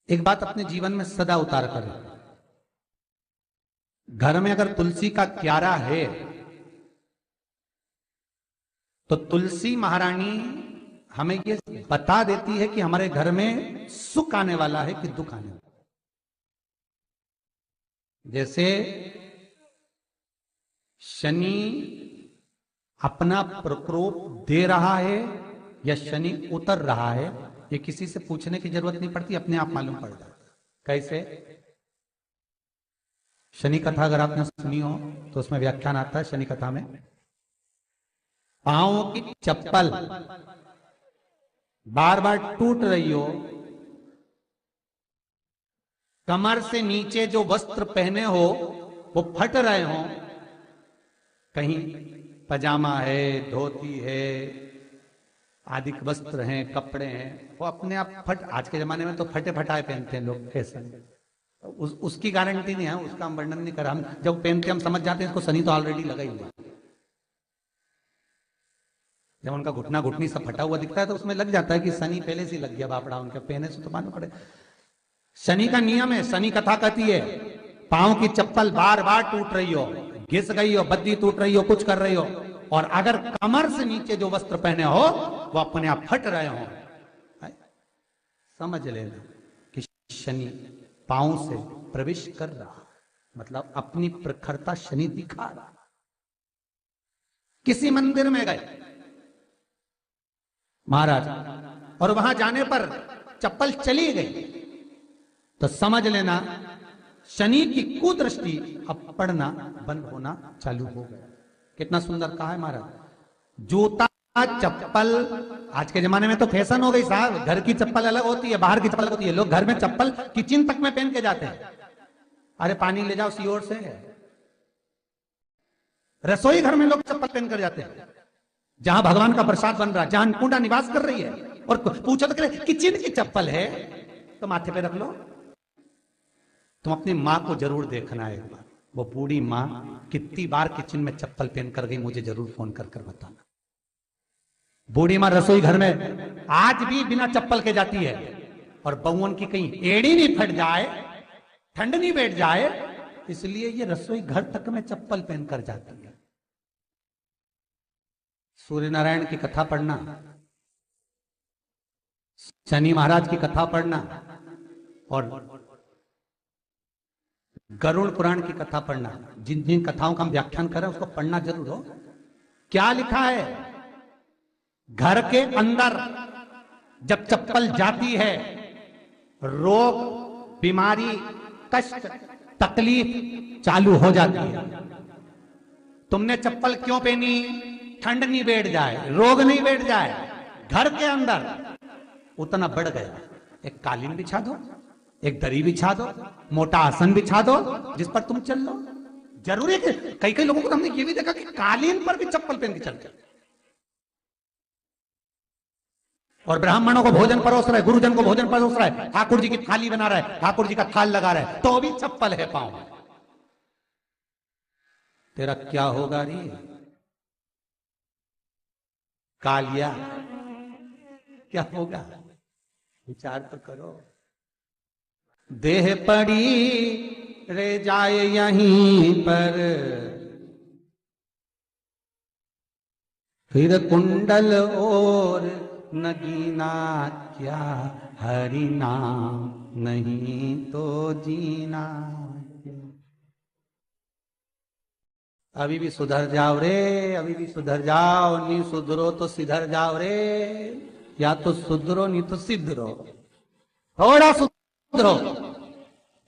एक बात अपने जीवन में सदा उतार करें। घर में अगर तुलसी का क्यारा है तो तुलसी महारानी हमें ये बता देती है कि हमारे घर में सुख आने वाला है कि दुख आने वाला है। जैसे शनि अपना प्रकोप दे रहा है या शनि उतर रहा है, ये किसी से पूछने की जरूरत नहीं पड़ती, अपने आप मालूम पड़ जाता है। कैसे? शनि कथा अगर आपने सुनी हो तो उसमें व्याख्यान आता है शनि कथा में, पांव की चप्पल बार बार टूट रही हो, कमर से नीचे जो वस्त्र पहने हो वो फट रहे हो, कहीं पजामा है, धोती है, आदि वस्त्र हैं, कपड़े हैं, वो अपने आप फट। आज के जमाने में तो फटे फटाए पहनते हैं लोग, फैशन। उसकी गारंटी नहीं है, उसका हम वर्णन नहीं कर रहा। हम जब पहनते हम समझ जाते हैं इसको शनि तो ऑलरेडी लगा ही हुआ। जब उनका घुटना घुटनी सब फटा हुआ दिखता है तो उसमें लग जाता है कि शनि पहले से लग गया बापड़ा, उनके पहने से तो मालूम पड़े। शनि का नियम है, शनि कथा कहती है पांव की चप्पल बार बार टूट रही हो, घिस गई हो, बद्दी टूट रही हो, कुछ कर रही हो, और अगर कमर से नीचे जो वस्त्र पहने हो वो अपने आप फट रहे हो, समझ लेना कि शनि पांव से प्रवेश कर रहा, मतलब अपनी प्रखरता शनि दिखा रहा। किसी मंदिर में गए महाराज और वहां जाने पर चप्पल चली गई तो समझ लेना शनि की कुदृष्टि अब पड़ना बंद होना चालू हो गया। कितना सुंदर कहा है महाराज। जूता चप्पल आज के जमाने में तो फैशन हो गई साहब, घर की चप्पल अलग होती है, बाहर की चप्पल अलग होती है। लोग घर में चप्पल किचन तक में पहन के जाते हैं। अरे पानी ले जाओ सीओर से। रसोई घर में लोग चप्पल पहन कर जाते हैं, जहां भगवान का प्रसाद बन रहा है, जहां अन्नपूर्णा निवास कर रही है, और पूछो तो कह किचन की चप्पल है तो माथे पे रख लो। तुम अपनी माँ को जरूर देखना है एक बार, वो बूढ़ी माँ कितनी बार किचन में चप्पल पहन कर गई, मुझे जरूर फोन कर कर बताना। बूढ़ी माँ रसोई घर में आज भी बिना चप्पल के जाती है, और बहुओं की कहीं एड़ी नहीं फट जाए, ठंड नहीं बैठ जाए, इसलिए ये रसोई घर तक में चप्पल पहन कर जाती है। सूर्य नारायण की कथा पढ़ना, शनि महाराज की कथा पढ़ना, और गरुड़ पुराण की कथा पढ़ना। जिन जिन कथाओं का हम व्याख्यान कर रहे हैं उसको पढ़ना जरूर हो। क्या लिखा है? घर के अंदर जब चप्पल जाती है, रोग, बीमारी, कष्ट, तकलीफ चालू हो जाती है। तुमने चप्पल क्यों पहनी? ठंड नहीं बैठ जाए, रोग नहीं बैठ जाए। घर के अंदर उतना बढ़ गया, एक कालीन बिछा दो, एक दरी बिछा दो, मोटा आसन बिछा दो, जिस पर तुम चल लो। जरूरी है कि कई कई लोगों को हमने ये भी देखा कि कालीन पर भी चप्पल पहन के चलते, और ब्राह्मणों को भोजन परोस रहा है, गुरुजन को भोजन परोस रहा है, ठाकुर जी की थाली बना रहा है, ठाकुर जी का थाल लगा रहा है, तो भी चप्पल है पांव। तेरा क्या होगा रे कालिया, क्या होगा? विचार तो करो। देह पड़ी रे जाए यहीं पर, फिर कुंडल और नगीना, क्या हरि नाम नहीं तो जीना। अभी भी सुधर जाओ रे, अभी भी सुधर जाओ, नहीं सुधरो तो सिधर जाओ रे। या तो सुधरो नहीं तो सिद्धरो, थोड़ा सुधरो।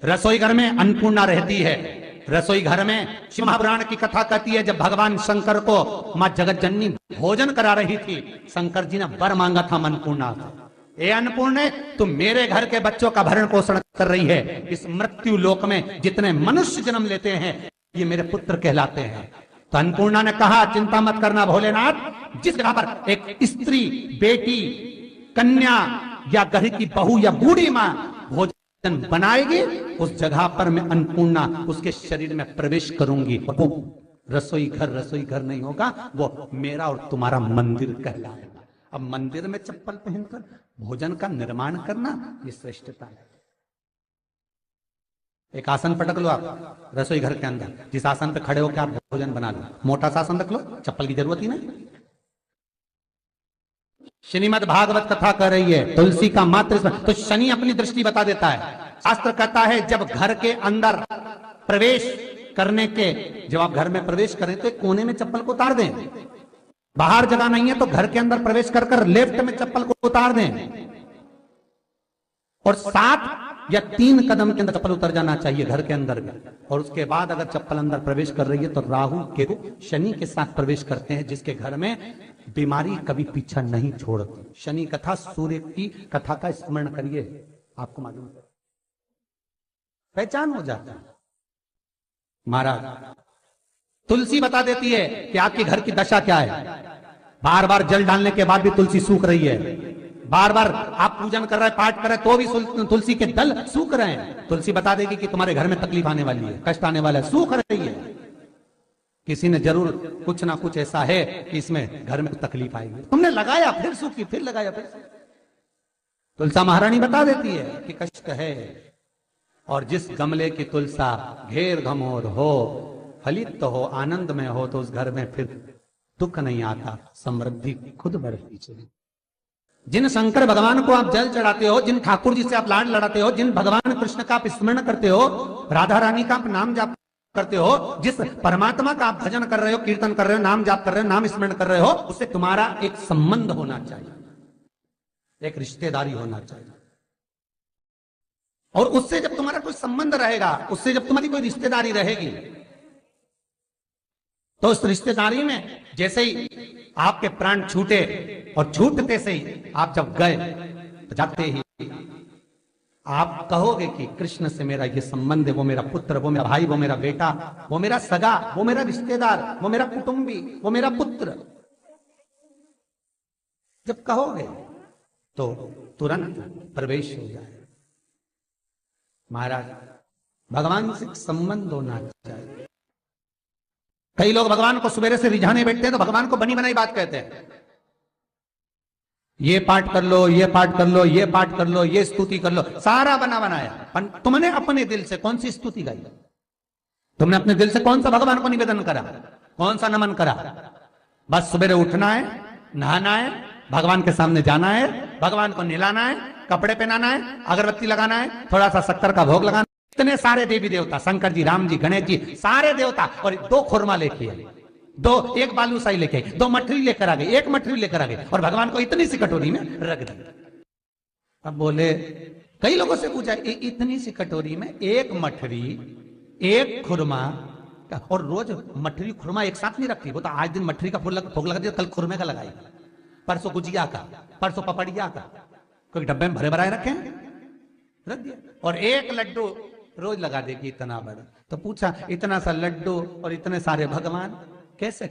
रसोई घर में अन्नपूर्णा रहती है। रसोई घर में शिव महापुराण की कथा कहती है, जब भगवान शंकर को मां जगत जननी भोजन करा रही थी, शंकर जी ने वर मांगा था अन्नपूर्णा से। ए अन्नपूर्णे, तुम मेरे घर के बच्चों का भरण पोषण कर रही है। इस मृत्यु लोक में जितने मनुष्य जन्म लेते हैं ये मेरे पुत्र कहलाते हैं। तो अन्नपूर्णा ने कहा, चिंता मत करना भोलेनाथ, जिस जगह पर एक स्त्री, बेटी, कन्या या घर की बहू या बूढ़ी मां भोजन बनाएगी, उस जगह पर मैं अन्नपूर्णा उसके शरीर में प्रवेश करूंगी। वो रसोई घर नहीं होगा, वो मेरा और तुम्हारा मंदिर कहलाएगा। अब मंदिर में चप्पल पहनकर भोजन का निर्माण करना ये श्रेष्ठता है। एक आसन पटक लो आप रसोई घर के अंदर, जिस आसन पे खड़े होकर आप भोजन बना लो, मोटा सा आसन रख लो, चप्पल की जरूरत ही नहीं। श्रीमद् भागवत कथा कर रही है तुलसी का मात्र तो शनि अपनी दृष्टि बता देता है। शास्त्र कहता है जब घर के अंदर प्रवेश करने के, जब आप घर में प्रवेश करें तो एक कोने में चप्पल को उतार दें, बाहर जगह नहीं है तो घर के अंदर प्रवेश कर कर लेफ्ट में चप्पल को उतार दें, और 7 या 3 कदम के अंदर चप्पल उतर जाना चाहिए घर के अंदर में। और उसके बाद अगर चप्पल अंदर प्रवेश कर रही है तो राहु केतु शनि के साथ प्रवेश करते हैं, जिसके घर में बीमारी कभी पीछा नहीं छोड़ती। शनि कथा, सूर्य की कथा का स्मरण करिए, आपको मालूम है, पहचान हो जाता है। महाराज तुलसी बता देती है कि आपके घर की दशा क्या है। बार बार जल डालने के बाद भी तुलसी सूख रही है, बार बार आप पूजन कर रहे हैं, पाठ कर रहे हैं तो भी तुलसी के दल सूख रहे हैं, तुलसी बता देगी कि तुम्हारे घर में तकलीफ आने वाली है, कष्ट आने वाला है, सूख रही है। किसी ने जरूर कुछ ना कुछ ऐसा है कि इसमें घर में तकलीफ आएगी, तुमने लगाया फिर सूखी, फिर लगाया फिर। तुलसा महारानी बता देती है कि कष्ट है। और जिस गमले की तुलसा घेर घमोर हो, फलित हो, आनंद में हो, तो उस घर में फिर दुख नहीं आता, समृद्धि खुद बढ़ती चली। जिन शंकर भगवान को आप जल चढ़ाते हो, जिन ठाकुर जी से आप लाड लड़ाते हो, जिन भगवान कृष्ण का आप स्मरण करते हो, राधा रानी का आप नाम जाप करते हो, जिस परमात्मा का आप भजन कर रहे हो, कीर्तन कर रहे हो, नाम जाप कर रहे हो, नाम स्मरण कर रहे हो, उससे तुम्हारा एक संबंध होना चाहिए, एक रिश्तेदारी होना चाहिए। और उससे जब तुम्हारा कोई संबंध रहेगा, उससे जब तुम्हारी कोई रिश्तेदारी रहेगी, तो उस रिश्तेदारी में जैसे ही आपके प्राण छूटे और छूटते से ही आप जब गए तो जाते ही आप कहोगे कि कृष्ण से मेरा ये संबंध है, वो मेरा पुत्र, वो मेरा भाई, वो मेरा बेटा, वो मेरा सगा, वो मेरा रिश्तेदार, वो मेरा कुटुंबी, वो मेरा पुत्र। जब कहोगे तो तुरंत प्रवेश हो जाए। महाराज भगवान से संबंध होना चाहिए। कई लोग भगवान को सवेरे से रिझाने बैठते हैं तो भगवान को बनी बनाई बात कहते हैं, ये पाठ कर लो, ये पाठ कर लो, ये पाठ कर लो, ये स्तुति कर लो, सारा बना बनाया। पर तुमने अपने दिल से कौन सी स्तुति गाई? तुमने अपने दिल से कौन सा भगवान को निवेदन करा, कौन सा नमन करा? बस सवेरे उठना है, नहाना है, भगवान के सामने जाना है, भगवान को नहलाना है, कपड़े पहनाना है, अगरबत्ती लगाना है, थोड़ा सा शक्कर का भोग लगाना। इतने सारे देवी देवता, शंकर जी, राम जी, गणेश जी, सारे देवता, और 2 खुरमा लेके आए, 1 बालूशाही लेके आए, 2 मठरी लेकर आ गए, 1 मठरी लेकर आ गए, और भगवान को इतनी सी कटोरी में रख दिया। अब बोले, कई लोगों से पूछा, इतनी सी कटोरी में 1 मठरी, 1 खुरमा, और रोज मठरी खुरमा एक साथ नहीं रखती, वो तो आज दिन मठरी का भोग लगा दिया, कल खुरमे का लगाई, परसों गुजिया का, परसों पपड़िया का, कोई डब्बे में भरे भराए रखे, रख दिया। और 1 लड्डू रोज लगा देगी, इतना बड़ा। तो पूछा, इतना सा लड्डू और इतने सारे भगवान कैसे